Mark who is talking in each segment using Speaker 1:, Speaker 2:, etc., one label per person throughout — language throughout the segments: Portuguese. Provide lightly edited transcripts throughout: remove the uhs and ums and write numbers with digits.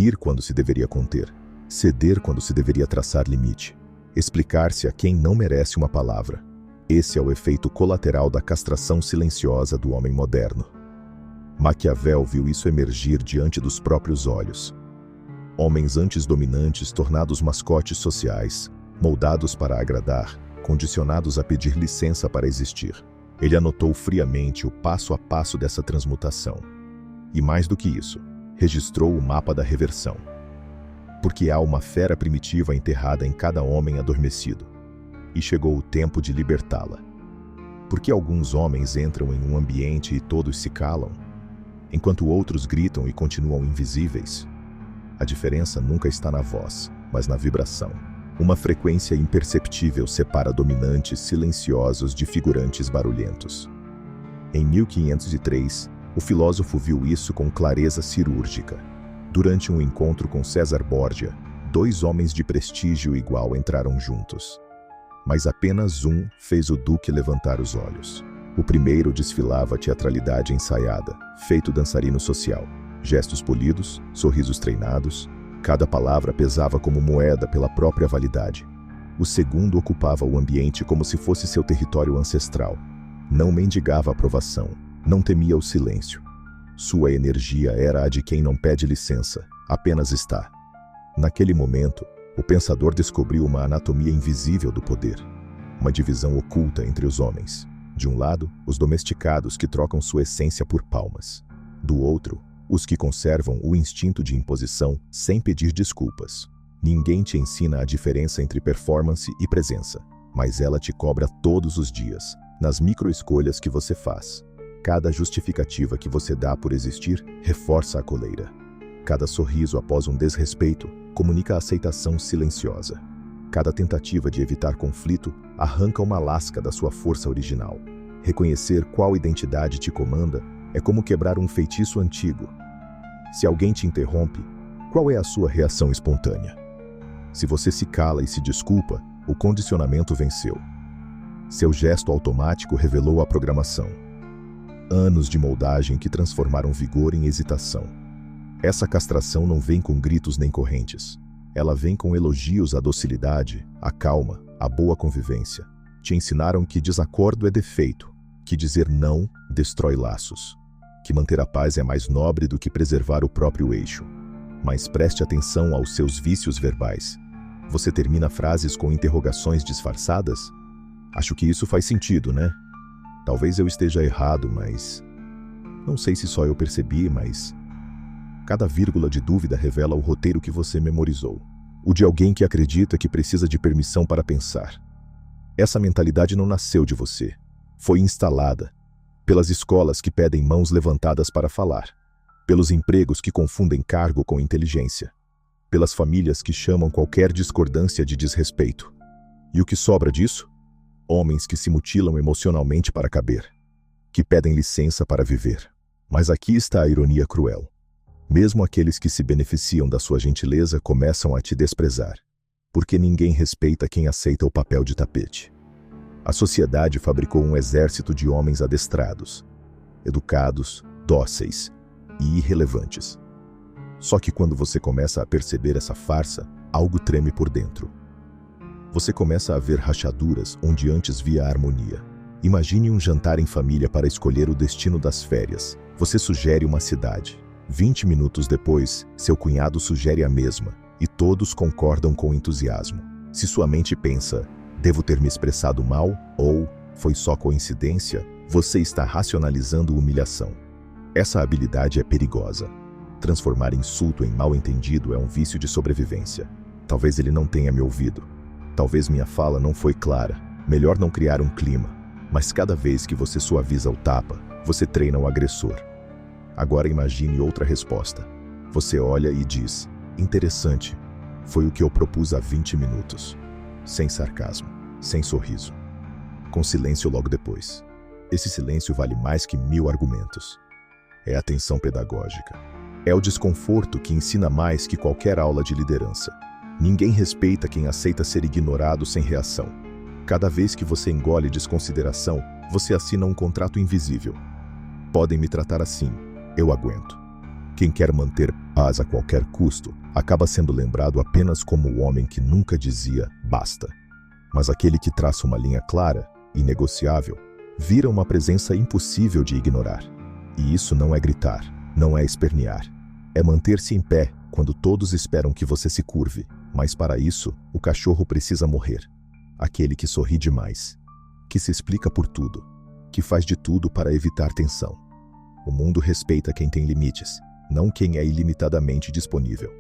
Speaker 1: rir quando se deveria conter, ceder quando se deveria traçar limite, explicar-se a quem não merece uma palavra. Esse é o efeito colateral da castração silenciosa do homem moderno. Maquiavel viu isso emergir diante dos próprios olhos. Homens antes dominantes tornados mascotes sociais, moldados para agradar, condicionados a pedir licença para existir. Ele anotou friamente o passo a passo dessa transmutação. E mais do que isso, registrou o mapa da reversão. Porque há uma fera primitiva enterrada em cada homem adormecido. E chegou o tempo de libertá-la. Porque alguns homens entram em um ambiente e todos se calam, enquanto outros gritam e continuam invisíveis. A diferença nunca está na voz, mas na vibração. Uma frequência imperceptível separa dominantes silenciosos de figurantes barulhentos. Em 1503, o filósofo viu isso com clareza cirúrgica. Durante um encontro com César Borgia, 2 homens de prestígio igual entraram juntos. Mas apenas um fez o duque levantar os olhos. O primeiro desfilava teatralidade ensaiada, feito dançarino social. Gestos polidos, sorrisos treinados, cada palavra pesava como moeda pela própria validade. O segundo ocupava o ambiente como se fosse seu território ancestral. Não mendigava aprovação, não temia o silêncio. Sua energia era a de quem não pede licença, apenas está. Naquele momento, o pensador descobriu uma anatomia invisível do poder, uma divisão oculta entre os homens. De um lado, os domesticados que trocam sua essência por palmas. Do outro, os que conservam o instinto de imposição sem pedir desculpas. Ninguém te ensina a diferença entre performance e presença, mas ela te cobra todos os dias, nas microescolhas que você faz. Cada justificativa que você dá por existir reforça a coleira. Cada sorriso após um desrespeito comunica a aceitação silenciosa. Cada tentativa de evitar conflito arranca uma lasca da sua força original. Reconhecer qual identidade te comanda é como quebrar um feitiço antigo. Se alguém te interrompe, qual é a sua reação espontânea? Se você se cala e se desculpa, o condicionamento venceu. Seu gesto automático revelou a programação. Anos de moldagem que transformaram vigor em hesitação. Essa castração não vem com gritos nem correntes. Ela vem com elogios à docilidade, à calma, à boa convivência. Te ensinaram que desacordo é defeito, que dizer não destrói laços, que manter a paz é mais nobre do que preservar o próprio eixo. Mas preste atenção aos seus vícios verbais. Você termina frases com interrogações disfarçadas? Acho que isso faz sentido, né? Talvez eu esteja errado, mas... Não sei se só eu percebi, mas... Cada vírgula de dúvida revela o roteiro que você memorizou. O de alguém que acredita que precisa de permissão para pensar. Essa mentalidade não nasceu de você. Foi instalada pelas escolas que pedem mãos levantadas para falar, pelos empregos que confundem cargo com inteligência, pelas famílias que chamam qualquer discordância de desrespeito. E o que sobra disso? Homens que se mutilam emocionalmente para caber, que pedem licença para viver. Mas aqui está a ironia cruel. Mesmo aqueles que se beneficiam da sua gentileza começam a te desprezar, porque ninguém respeita quem aceita o papel de tapete. A sociedade fabricou um exército de homens adestrados, educados, dóceis e irrelevantes. Só que quando você começa a perceber essa farsa, algo treme por dentro. Você começa a ver rachaduras onde antes via harmonia. Imagine um jantar em família para escolher o destino das férias. Você sugere uma cidade. 20 minutos depois, seu cunhado sugere a mesma, e todos concordam com entusiasmo. Se sua mente pensa, devo ter me expressado mal, ou foi só coincidência, você está racionalizando humilhação. Essa habilidade é perigosa. Transformar insulto em mal-entendido é um vício de sobrevivência. Talvez ele não tenha me ouvido. Talvez minha fala não foi clara. Melhor não criar um clima. Mas cada vez que você suaviza o tapa, você treina o agressor. Agora imagine outra resposta. Você olha e diz, interessante, foi o que eu propus há 20 minutos. Sem sarcasmo, sem sorriso. Com silêncio logo depois. Esse silêncio vale mais que 1000 argumentos. É a tensão pedagógica. É o desconforto que ensina mais que qualquer aula de liderança. Ninguém respeita quem aceita ser ignorado sem reação. Cada vez que você engole desconsideração, você assina um contrato invisível. Podem me tratar assim, eu aguento. Quem quer manter paz a qualquer custo acaba sendo lembrado apenas como o homem que nunca dizia basta. Mas aquele que traça uma linha clara, inegociável, vira uma presença impossível de ignorar. E isso não é gritar, não é espernear. É manter-se em pé quando todos esperam que você se curve. Mas para isso, o cachorro precisa morrer. Aquele que sorri demais, que se explica por tudo, que faz de tudo para evitar tensão. O mundo respeita quem tem limites, não quem é ilimitadamente disponível.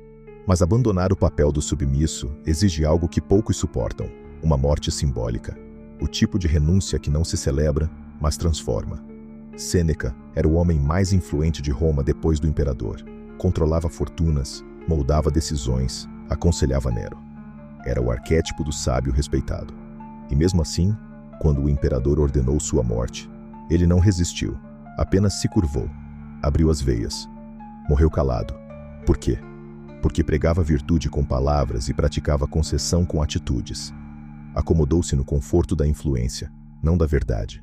Speaker 1: Mas abandonar o papel do submisso exige algo que poucos suportam, uma morte simbólica. O tipo de renúncia que não se celebra, mas transforma. Sêneca era o homem mais influente de Roma depois do imperador. Controlava fortunas, moldava decisões, aconselhava Nero. Era o arquétipo do sábio respeitado. E mesmo assim, quando o imperador ordenou sua morte, ele não resistiu, apenas se curvou, abriu as veias. Morreu calado. Por quê? Porque pregava virtude com palavras e praticava concessão com atitudes. Acomodou-se no conforto da influência, não da verdade.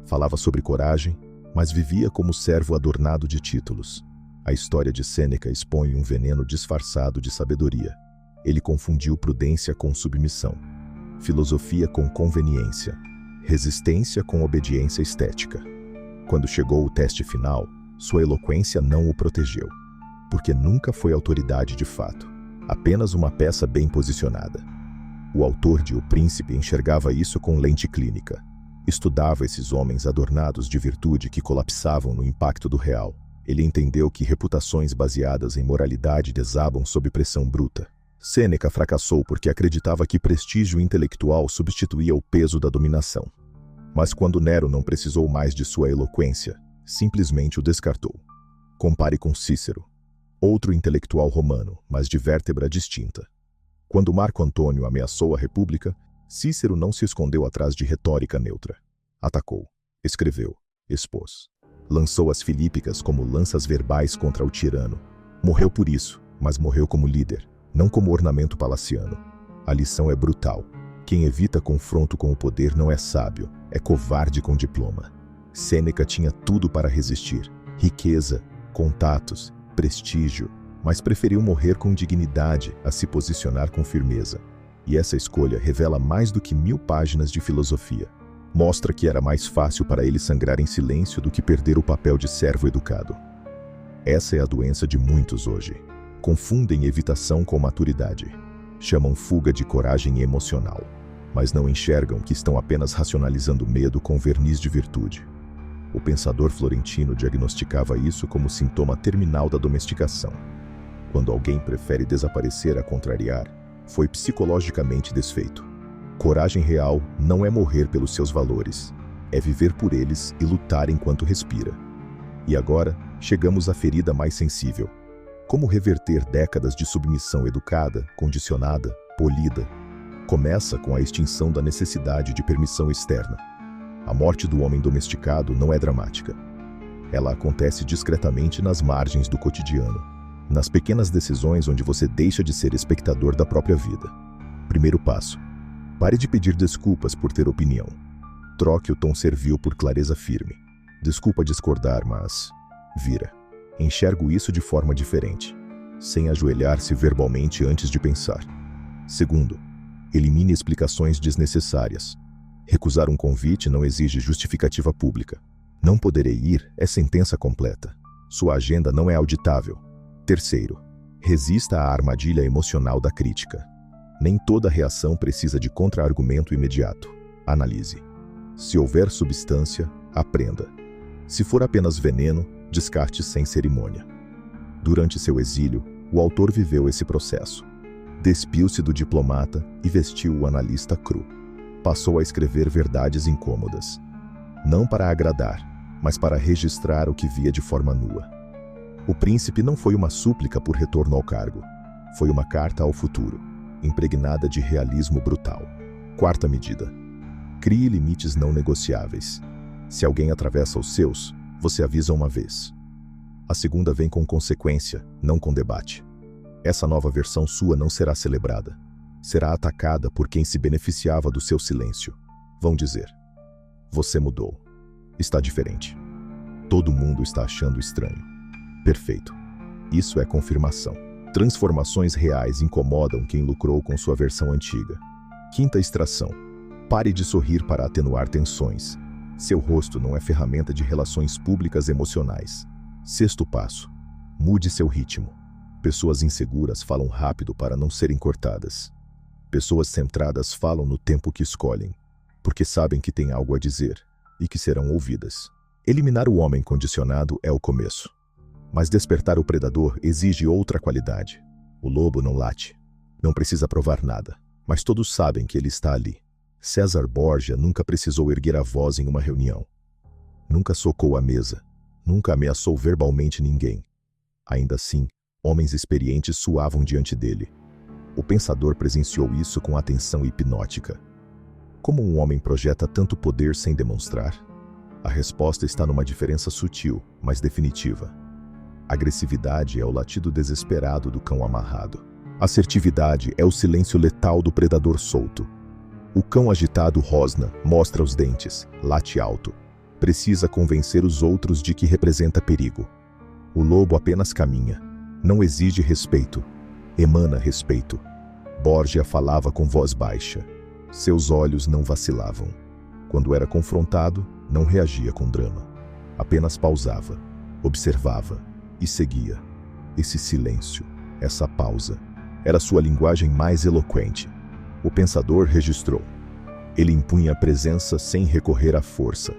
Speaker 1: Falava sobre coragem, mas vivia como servo adornado de títulos. A história de Sêneca expõe um veneno disfarçado de sabedoria. Ele confundiu prudência com submissão, filosofia com conveniência, resistência com obediência estética. Quando chegou o teste final, sua eloquência não o protegeu, porque nunca foi autoridade de fato, apenas uma peça bem posicionada. O autor de O Príncipe enxergava isso com lente clínica. Estudava esses homens adornados de virtude que colapsavam no impacto do real. Ele entendeu que reputações baseadas em moralidade desabam sob pressão bruta. Sêneca fracassou porque acreditava que prestígio intelectual substituía o peso da dominação. Mas quando Nero não precisou mais de sua eloquência, simplesmente o descartou. Compare com Cícero, outro intelectual romano, mas de vértebra distinta. Quando Marco Antônio ameaçou a República, Cícero não se escondeu atrás de retórica neutra. Atacou, escreveu, expôs. Lançou as Filípicas como lanças verbais contra o tirano. Morreu por isso, mas morreu como líder, não como ornamento palaciano. A lição é brutal. Quem evita confronto com o poder não é sábio, é covarde com diploma. Sêneca tinha tudo para resistir: riqueza, contatos, prestígio, mas preferiu morrer com dignidade a se posicionar com firmeza. E essa escolha revela mais do que 1000 páginas de filosofia. Mostra que era mais fácil para ele sangrar em silêncio do que perder o papel de servo educado. Essa é a doença de muitos hoje. Confundem evitação com maturidade. Chamam fuga de coragem emocional, mas não enxergam que estão apenas racionalizando medo com verniz de virtude. O pensador florentino diagnosticava isso como sintoma terminal da domesticação. Quando alguém prefere desaparecer a contrariar, foi psicologicamente desfeito. Coragem real não é morrer pelos seus valores, é viver por eles e lutar enquanto respira. E agora, chegamos à ferida mais sensível. Como reverter décadas de submissão educada, condicionada, polida? Começa com a extinção da necessidade de permissão externa. A morte do homem domesticado não é dramática. Ela acontece discretamente nas margens do cotidiano, nas pequenas decisões onde você deixa de ser espectador da própria vida. Primeiro passo: pare de pedir desculpas por ter opinião. Troque o tom servil por clareza firme. Desculpa discordar, mas... vira. Enxergo isso de forma diferente, sem ajoelhar-se verbalmente antes de pensar. Segundo, elimine explicações desnecessárias. Recusar um convite não exige justificativa pública. Não poderei ir é sentença completa. Sua agenda não é auditável. Terceiro, resista à armadilha emocional da crítica. Nem toda reação precisa de contra-argumento imediato. Analise. Se houver substância, aprenda. Se for apenas veneno, descarte sem cerimônia. Durante seu exílio, o autor viveu esse processo. Despiu-se do diplomata e vestiu o analista cru. Passou a escrever verdades incômodas. Não para agradar, mas para registrar o que via de forma nua. O Príncipe não foi uma súplica por retorno ao cargo. Foi uma carta ao futuro, impregnada de realismo brutal. Quarta medida: crie limites não negociáveis. Se alguém atravessa os seus, você avisa uma vez. A segunda vem com consequência, não com debate. Essa nova versão sua não será celebrada. Será atacada por quem se beneficiava do seu silêncio. Vão dizer: você mudou. Está diferente. Todo mundo está achando estranho. Perfeito. Isso é confirmação. Transformações reais incomodam quem lucrou com sua versão antiga. Quinta extração. Pare de sorrir para atenuar tensões. Seu rosto não é ferramenta de relações públicas emocionais. Sexto passo. Mude seu ritmo. Pessoas inseguras falam rápido para não serem cortadas. Pessoas centradas falam no tempo que escolhem, porque sabem que têm algo a dizer e que serão ouvidas. Eliminar o homem condicionado é o começo. Mas despertar o predador exige outra qualidade. O lobo não late. Não precisa provar nada, mas todos sabem que ele está ali. César Borgia nunca precisou erguer a voz em uma reunião. Nunca socou a mesa. Nunca ameaçou verbalmente ninguém. Ainda assim, homens experientes suavam diante dele. O pensador presenciou isso com atenção hipnótica. Como um homem projeta tanto poder sem demonstrar? A resposta está numa diferença sutil, mas definitiva. Agressividade é o latido desesperado do cão amarrado. Assertividade é o silêncio letal do predador solto. O cão agitado rosna, mostra os dentes, late alto. Precisa convencer os outros de que representa perigo. O lobo apenas caminha. Não exige respeito. Emana respeito. Borgia falava com voz baixa. Seus olhos não vacilavam. Quando era confrontado, não reagia com drama. Apenas pausava, observava e seguia. Esse silêncio, essa pausa, era sua linguagem mais eloquente. O pensador registrou. Ele impunha a presença sem recorrer à força.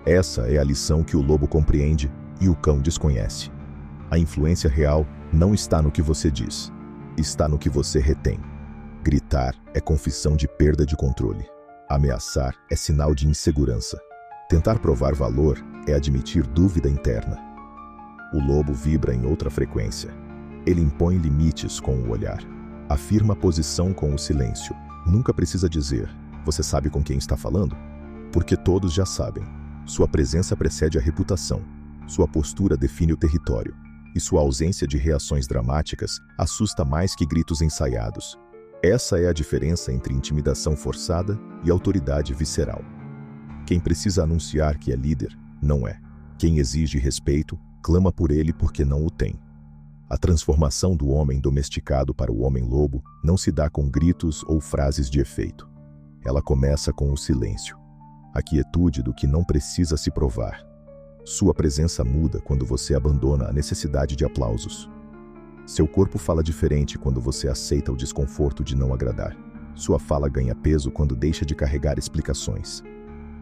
Speaker 1: Essa é a lição que o lobo compreende e o cão desconhece. A influência real não está no que você diz, está no que você retém. Gritar é confissão de perda de controle. Ameaçar é sinal de insegurança. Tentar provar valor é admitir dúvida interna. O lobo vibra em outra frequência. Ele impõe limites com o olhar. Afirma posição com o silêncio. Nunca precisa dizer, você sabe com quem está falando? Porque todos já sabem. Sua presença precede a reputação. Sua postura define o território. E sua ausência de reações dramáticas assusta mais que gritos ensaiados. Essa é a diferença entre intimidação forçada e autoridade visceral. Quem precisa anunciar que é líder, não é. Quem exige respeito, clama por ele porque não o tem. A transformação do homem domesticado para o homem-lobo não se dá com gritos ou frases de efeito. Ela começa com o silêncio, a quietude do que não precisa se provar. Sua presença muda quando você abandona a necessidade de aplausos. Seu corpo fala diferente quando você aceita o desconforto de não agradar. Sua fala ganha peso quando deixa de carregar explicações.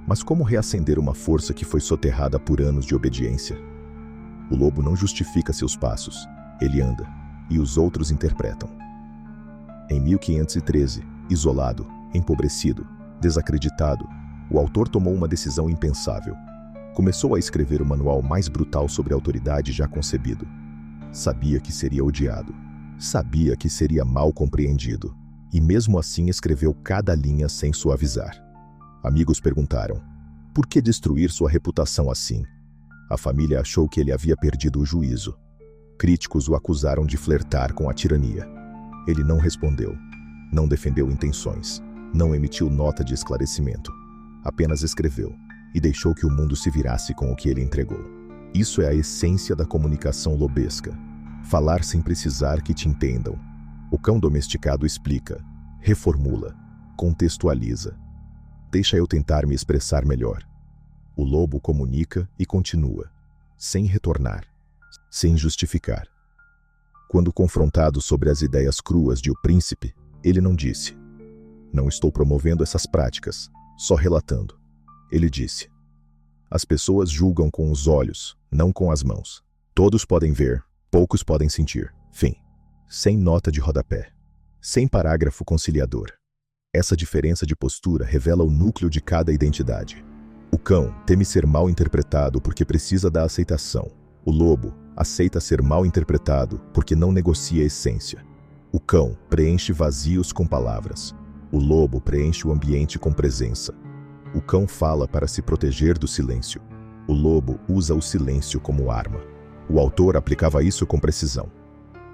Speaker 1: Mas como reacender uma força que foi soterrada por anos de obediência? O lobo não justifica seus passos, ele anda, e os outros interpretam. Em 1513, isolado, empobrecido, desacreditado, o autor tomou uma decisão impensável. Começou a escrever o manual mais brutal sobre a autoridade já concebido. Sabia que seria odiado. Sabia que seria mal compreendido. E mesmo assim escreveu cada linha sem suavizar. Amigos perguntaram, por que destruir sua reputação assim? A família achou que ele havia perdido o juízo. Críticos o acusaram de flertar com a tirania. Ele não respondeu. Não defendeu intenções. Não emitiu nota de esclarecimento. Apenas escreveu. E deixou que o mundo se virasse com o que ele entregou. Isso é a essência da comunicação lobesca. Falar sem precisar que te entendam. O cão domesticado explica, reformula, contextualiza. Deixa eu tentar me expressar melhor. O lobo comunica e continua, sem retornar, sem justificar. Quando confrontado sobre as ideias cruas de O Príncipe, ele não disse, não estou promovendo essas práticas, só relatando. Ele disse, as pessoas julgam com os olhos, não com as mãos. Todos podem ver, poucos podem sentir. Fim. Sem nota de rodapé. Sem parágrafo conciliador. Essa diferença de postura revela o núcleo de cada identidade. O cão teme ser mal interpretado porque precisa da aceitação. O lobo aceita ser mal interpretado porque não negocia a essência. O cão preenche vazios com palavras. O lobo preenche o ambiente com presença. O cão fala para se proteger do silêncio. O lobo usa o silêncio como arma. O autor aplicava isso com precisão.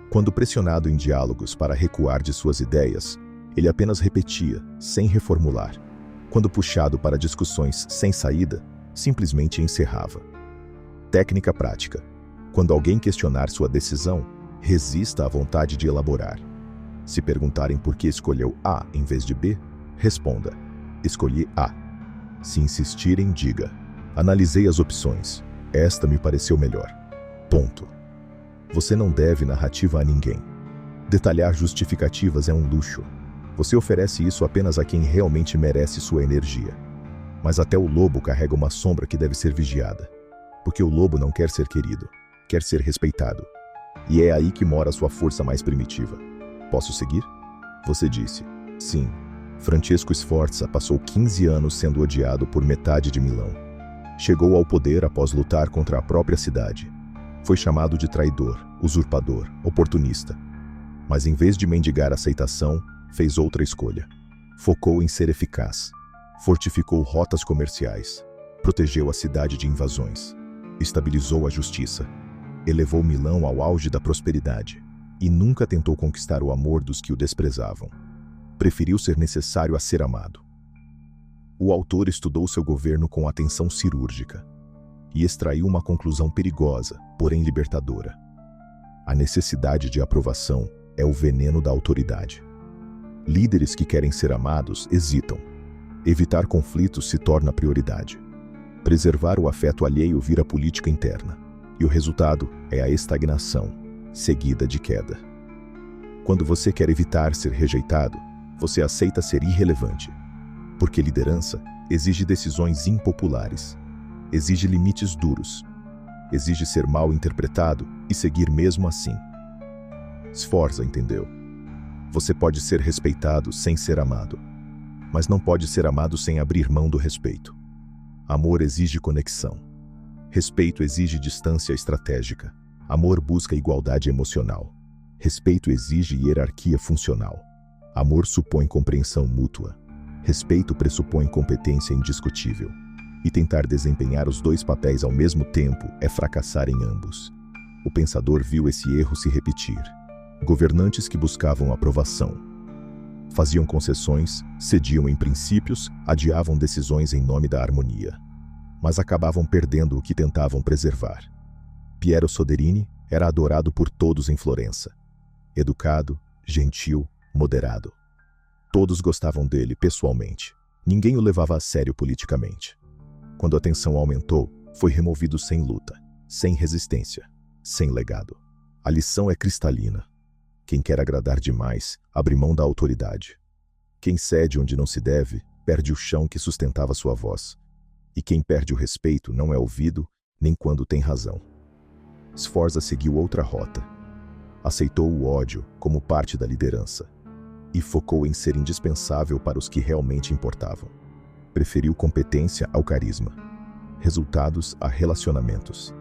Speaker 1: Quando pressionado em diálogos para recuar de suas ideias, ele apenas repetia, sem reformular. Quando puxado para discussões sem saída, simplesmente encerrava. Técnica prática. Quando alguém questionar sua decisão, resista à vontade de elaborar. Se perguntarem por que escolheu A em vez de B, responda: escolhi A. Se insistirem, diga: analisei as opções. Esta me pareceu melhor. Ponto. Você não deve narrativa a ninguém. Detalhar justificativas é um luxo. Você oferece isso apenas a quem realmente merece sua energia. Mas até o lobo carrega uma sombra que deve ser vigiada. Porque o lobo não quer ser querido, quer ser respeitado. E é aí que mora sua força mais primitiva. Posso seguir? Você disse: sim. Francesco Sforza passou 15 anos sendo odiado por metade de Milão. Chegou ao poder após lutar contra a própria cidade. Foi chamado de traidor, usurpador, oportunista. Mas em vez de mendigar aceitação, fez outra escolha. Focou em ser eficaz. Fortificou rotas comerciais. Protegeu a cidade de invasões. Estabilizou a justiça. Elevou Milão ao auge da prosperidade. E nunca tentou conquistar o amor dos que o desprezavam. Preferiu ser necessário a ser amado. O autor estudou seu governo com atenção cirúrgica e extraiu uma conclusão perigosa, porém libertadora. A necessidade de aprovação é o veneno da autoridade. Líderes que querem ser amados hesitam. Evitar conflitos se torna prioridade. Preservar o afeto alheio vira política interna. E o resultado é a estagnação, seguida de queda. Quando você quer evitar ser rejeitado, você aceita ser irrelevante. Porque liderança exige decisões impopulares. Exige limites duros. Exige ser mal interpretado e seguir mesmo assim. Sforza entendeu. Você pode ser respeitado sem ser amado, mas não pode ser amado sem abrir mão do respeito. Amor exige conexão. Respeito exige distância estratégica. Amor busca igualdade emocional. Respeito exige hierarquia funcional. Amor supõe compreensão mútua. Respeito pressupõe competência indiscutível. E tentar desempenhar os dois papéis ao mesmo tempo é fracassar em ambos. O pensador viu esse erro se repetir. Governantes que buscavam aprovação. Faziam concessões, cediam em princípios, adiavam decisões em nome da harmonia. Mas acabavam perdendo o que tentavam preservar. Piero Soderini era adorado por todos em Florença. Educado, gentil, moderado. Todos gostavam dele pessoalmente. Ninguém o levava a sério politicamente. Quando a tensão aumentou, foi removido sem luta, sem resistência, sem legado. A lição é cristalina. Quem quer agradar demais, abre mão da autoridade. Quem cede onde não se deve, perde o chão que sustentava sua voz. E quem perde o respeito não é ouvido, nem quando tem razão. Sforza seguiu outra rota. Aceitou o ódio como parte da liderança. E focou em ser indispensável para os que realmente importavam. Preferiu competência ao carisma. Resultados a relacionamentos.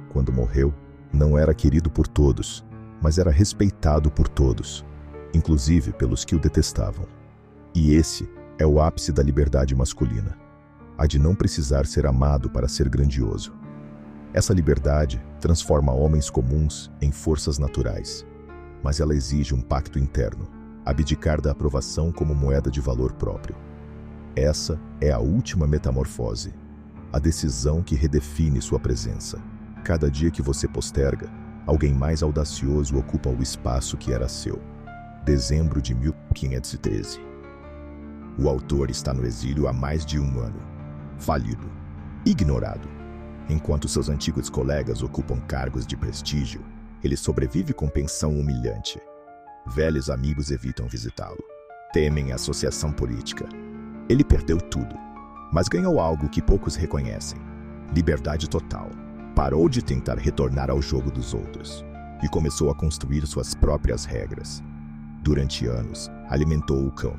Speaker 1: Quando morreu, não era querido por todos, mas era respeitado por todos, inclusive pelos que o detestavam. E esse é o ápice da liberdade masculina, a de não precisar ser amado para ser grandioso. Essa liberdade transforma homens comuns em forças naturais, mas ela exige um pacto interno, abdicar da aprovação como moeda de valor próprio. Essa é a última metamorfose, a decisão que redefine sua presença. Cada dia que você posterga, alguém mais audacioso ocupa o espaço que era seu. Dezembro de 1513. O autor está no exílio há mais de um ano. Falido. Ignorado. Enquanto seus antigos colegas ocupam cargos de prestígio, ele sobrevive com pensão humilhante. Velhos amigos evitam visitá-lo. Temem a associação política. Ele perdeu tudo, mas ganhou algo que poucos reconhecem. Liberdade total. Parou de tentar retornar ao jogo dos outros e começou a construir suas próprias regras. Durante anos, alimentou o cão,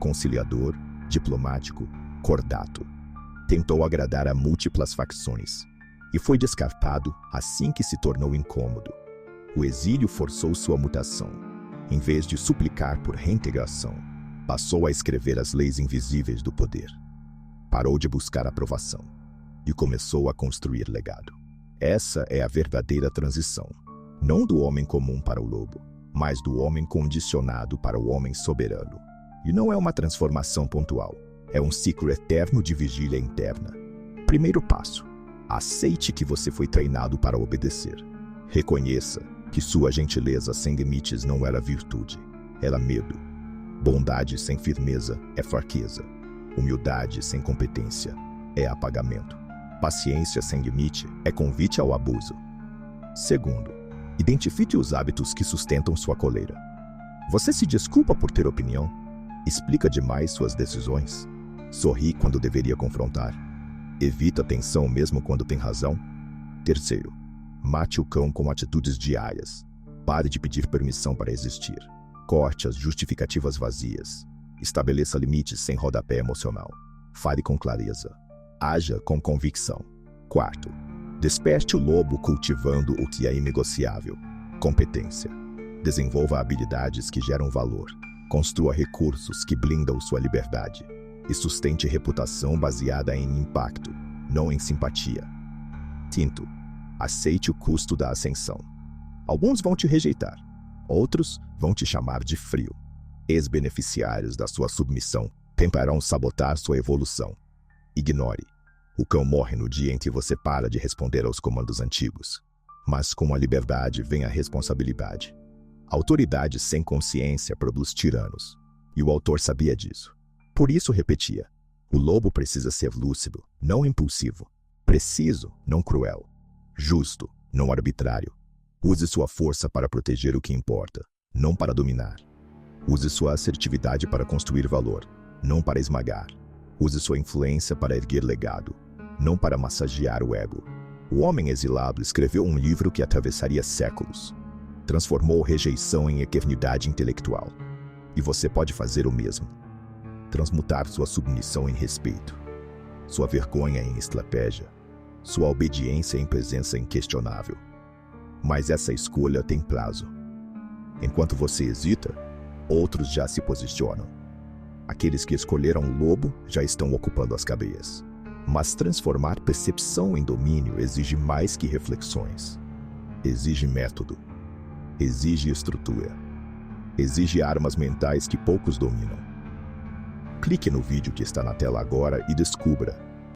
Speaker 1: conciliador, diplomático, cordato. Tentou agradar a múltiplas facções e foi descartado assim que se tornou incômodo. O exílio forçou sua mutação. Em vez de suplicar por reintegração, passou a escrever as leis invisíveis do poder. Parou de buscar aprovação e começou a construir legado. Essa é a verdadeira transição, não do homem comum para o lobo, mas do homem condicionado para o homem soberano. E não é uma transformação pontual, é um ciclo eterno de vigília interna. Primeiro passo: Aceite que você foi treinado para obedecer. Reconheça que sua gentileza sem limites não era virtude, era medo. Bondade sem firmeza é fraqueza. Humildade sem competência é apagamento. Paciência sem limite é convite ao abuso. Segundo, identifique os hábitos que sustentam sua coleira. Você se desculpa por ter opinião? Explica demais suas decisões? Sorri quando deveria confrontar? Evita tensão mesmo quando tem razão? Terceiro, mate o cão com atitudes diárias. Pare de pedir permissão para existir. Corte as justificativas vazias. Estabeleça limites sem rodapé emocional. Fale com clareza. Haja com convicção. Quarto, desperte o lobo cultivando o que é inegociável. Competência. Desenvolva habilidades que geram valor. Construa recursos que blindam sua liberdade. E sustente reputação baseada em impacto, não em simpatia. Quinto, aceite o custo da ascensão. Alguns vão te rejeitar. Outros vão te chamar de frio. Ex-beneficiários da sua submissão tentarão sabotar sua evolução. Ignore. O cão morre no dia em que você para de responder aos comandos antigos. Mas com a liberdade vem a responsabilidade. Autoridade sem consciência produz tiranos. E o autor sabia disso. Por isso repetia: o lobo precisa ser lúcido, não impulsivo. Preciso, não cruel. Justo, não arbitrário. Use sua força para proteger o que importa, não para dominar. Use sua assertividade para construir valor, não para esmagar. Use sua influência para erguer legado, não para massagear o ego. O homem exilado escreveu um livro que atravessaria séculos. Transformou rejeição em eternidade intelectual. E você pode fazer o mesmo. Transmutar sua submissão em respeito, sua vergonha em estratégia, sua obediência em presença inquestionável. Mas essa escolha tem prazo. Enquanto você hesita, outros já se posicionam. Aqueles que escolheram o lobo já estão ocupando as cadeias. Mas transformar percepção em domínio exige mais que reflexões. Exige método. Exige estrutura. Exige armas mentais que poucos dominam. Clique no vídeo que está na tela agora e descubra